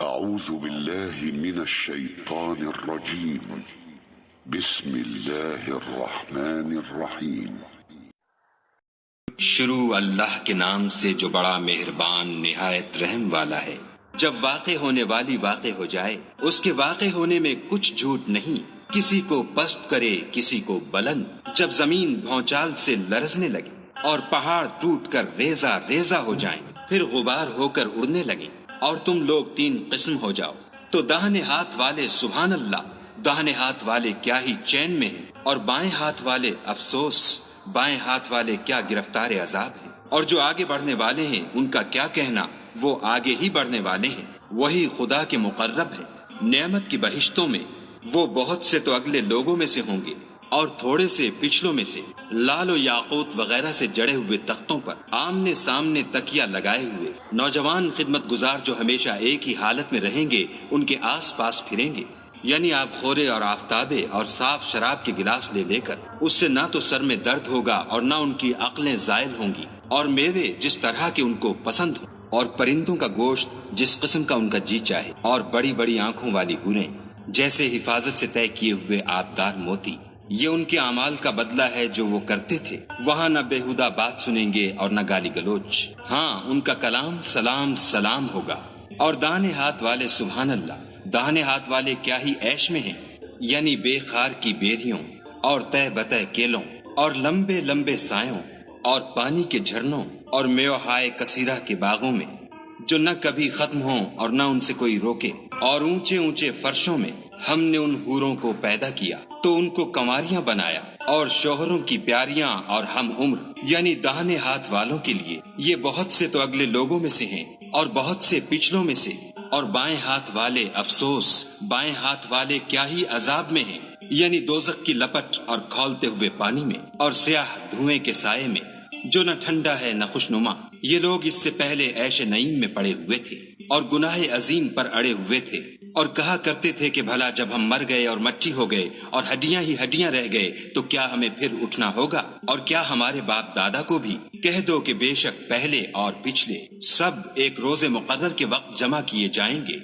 أعوذ بالله من الشيطان الرجيم. بسم الله الرحمن الرحیم. شروع اللہ کے نام سے جو بڑا مہربان نہایت رحم والا ہے. جب واقع ہونے والی واقع ہو جائے، اس کے واقع ہونے میں کچھ جھوٹ نہیں. کسی کو پست کرے، کسی کو بلند. جب زمین بھونچال سے لرزنے لگے اور پہاڑ ٹوٹ کر ریزہ ریزہ ہو جائیں، پھر غبار ہو کر اڑنے لگیں اور تم لوگ تین قسم ہو جاؤ، تو داہنے ہاتھ والے سبحان اللہ، داہنے ہاتھ والے کیا ہی چین میں ہیں، اور بائیں ہاتھ والے افسوس، بائیں ہاتھ والے کیا گرفتار عذاب ہیں. اور جو آگے بڑھنے والے ہیں ان کا کیا کہنا، وہ آگے ہی بڑھنے والے ہیں. وہی خدا کے مقرب ہے. نعمت کی بہشتوں میں وہ بہت سے تو اگلے لوگوں میں سے ہوں گے اور تھوڑے سے پچھلوں میں سے. لال و یاقوت وغیرہ سے جڑے ہوئے تختوں پر آمنے سامنے تکیہ لگائے ہوئے نوجوان خدمت گزار جو ہمیشہ ایک ہی حالت میں رہیں گے ان کے آس پاس پھریں گے. یعنی آپ خورے اور آفتابے اور صاف شراب کے گلاس لے لے کر اس سے نہ تو سر میں درد ہوگا اور نہ ان کی عقلیں زائل ہوں گی. اور میوے جس طرح کے ان کو پسند ہوں، اور پرندوں کا گوشت جس قسم کا ان کا جی چاہے، اور بڑی بڑی آنکھوں والی حوریں جیسے حفاظت سے طے کیے ہوئے آبدار موتی. یہ ان کے اعمال کا بدلہ ہے جو وہ کرتے تھے. وہاں نہ بےہودہ بات سنیں گے اور نہ گالی گلوچ. ہاں، ان کا کلام سلام سلام ہوگا. اور داہنے ہاتھ والے سبحان اللہ، داہنے ہاتھ والے کیا ہی عیش میں ہیں. یعنی بے خار کی بیریوں اور تہ بتہ کیلوں اور لمبے لمبے سایوں اور پانی کے جھرنوں اور میوہائے کثیرہ کے باغوں میں جو نہ کبھی ختم ہوں اور نہ ان سے کوئی روکے. اور اونچے اونچے فرشوں میں ہم نے ان حوروں کو پیدا کیا تو ان کو کنواریاں بنایا، اور شوہروں کی پیاریاں اور ہم عمر. یعنی داہنے ہاتھ والوں کے لیے یہ بہت سے تو اگلے لوگوں میں سے ہیں اور بہت سے پچھلوں میں سے. اور بائیں ہاتھ والے افسوس، بائیں ہاتھ والے کیا ہی عذاب میں ہیں. یعنی دوزخ کی لپٹ اور کھولتے ہوئے پانی میں اور سیاہ دھوئیں کے سائے میں جو نہ ٹھنڈا ہے نہ خوشنما. یہ لوگ اس سے پہلے عیش نعیم میں پڑے ہوئے تھے اور گناہ عظیم پر اڑے ہوئے تھے، اور کہا کرتے تھے کہ بھلا جب ہم مر گئے اور مٹی ہو گئے اور ہڈیاں ہی ہڈیاں رہ گئے تو کیا ہمیں پھر اٹھنا ہوگا؟ اور کیا ہمارے باپ دادا کو بھی؟ کہہ دو کہ بے شک پہلے اور پچھلے سب ایک روز مقرر کے وقت جمع کیے جائیں گے.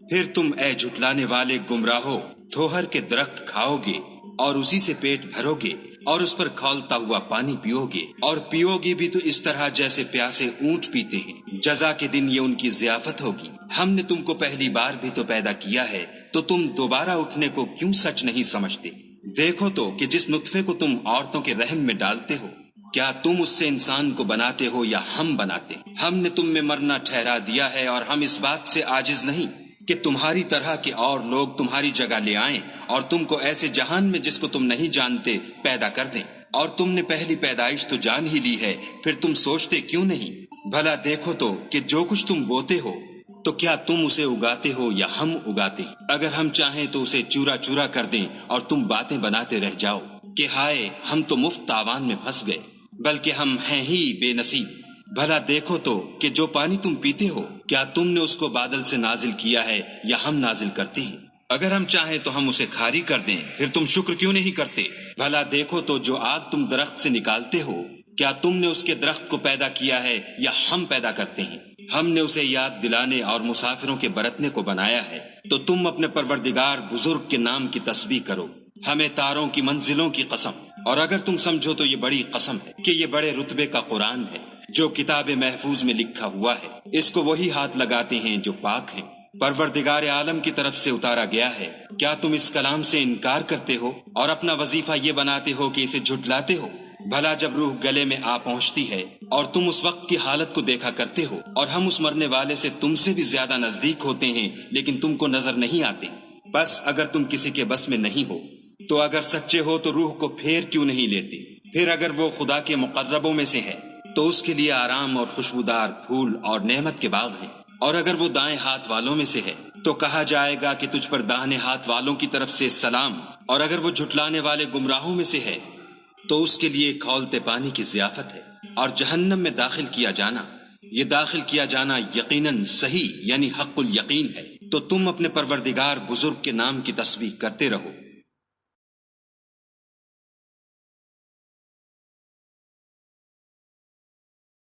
پھر تم اے جھٹلانے والے گمراہو تھوہر کے درخت کھاؤ گے اور اسی سے پیٹ بھرو گے اور اس پر کھولتا ہوا پانی پیو گے، اور پیو گے بھی تو اس طرح جیسے پیاسے اونٹ پیتے ہیں. جزا کے دن یہ ان کی ضیافت ہوگی. ہم نے تم کو پہلی بار بھی تو پیدا کیا ہے، تو تم دوبارہ اٹھنے کو کیوں سچ نہیں سمجھتے؟ دیکھو تو کہ جس نطفے کو تم عورتوں کے رحم میں ڈالتے ہو، کیا تم اس سے انسان کو بناتے ہو یا ہم بناتے؟ ہم نے تم میں مرنا ٹھہرا دیا ہے، اور ہم اس بات سے عاجز نہیں کہ تمہاری طرح کے اور لوگ تمہاری جگہ لے آئیں اور تم کو ایسے جہان میں جس کو تم نہیں جانتے پیدا کر دیں. اور تم نے پہلی پیدائش تو جان ہی لی ہے، پھر تم سوچتے کیوں نہیں؟ بھلا دیکھو تو کہ جو کچھ تم بوتے ہو تو کیا تم اسے اگاتے ہو یا ہم اگاتے؟ اگر ہم چاہیں تو اسے چورا چورا کر دیں اور تم باتیں بناتے رہ جاؤ کہ ہائے ہم تو مفت تاوان میں پھنس گئے، بلکہ ہم ہیں ہی بے نصیب. بھلا دیکھو تو کہ جو پانی تم پیتے ہو کیا تم نے اس کو بادل سے نازل کیا ہے یا ہم نازل کرتے ہیں؟ اگر ہم چاہیں تو ہم اسے کھاری کر دیں، پھر تم شکر کیوں نہیں کرتے؟ بھلا دیکھو تو جو آگ تم درخت سے نکالتے ہو کیا تم نے اس کے درخت کو پیدا کیا ہے یا ہم پیدا کرتے ہیں؟ ہم نے اسے یاد دلانے اور مسافروں کے برتنے کو بنایا ہے. تو تم اپنے پروردگار بزرگ کے نام کی تسبیح کرو. ہمیں تاروں کی منزلوں کی قسم، اور اگر تم سمجھو تو یہ بڑی قسم ہے کہ یہ بڑے رتبے کا قرآن ہے جو کتاب محفوظ میں لکھا ہوا ہے. اس کو وہی ہاتھ لگاتے ہیں جو پاک ہیں، پروردگار عالم کی طرف سے اتارا گیا ہے. کیا تم اس کلام سے انکار کرتے ہو اور اپنا وظیفہ یہ بناتے ہو کہ اسے جھٹلاتے ہو؟ بھلا جب روح گلے میں آ پہنچتی ہے اور تم اس وقت کی حالت کو دیکھا کرتے ہو، اور ہم اس مرنے والے سے تم سے بھی زیادہ نزدیک ہوتے ہیں لیکن تم کو نظر نہیں آتے. بس اگر تم کسی کے بس میں نہیں ہو تو اگر سچے ہو تو روح کو پھیر کیوں نہیں لیتے؟ پھر اگر وہ خدا کے مقربوں میں سے ہے تو اس کے لیے آرام اور خوشبودار پھول اور نعمت کے باغ ہیں. اور اگر وہ دائیں ہاتھ والوں میں سے ہے تو کہا جائے گا کہ تجھ پر داہنے ہاتھ والوں کی طرف سے سلام. اور اگر وہ جھٹلانے والے گمراہوں میں سے ہے تو اس کے لیے کھولتے پانی کی ضیافت ہے. اور جہنم میں داخل کیا جانا، یہ داخل کیا جانا یقیناً صحیح یعنی حق الیقین ہے. تو تم اپنے پروردگار بزرگ کے نام کی تسبیح کرتے رہو.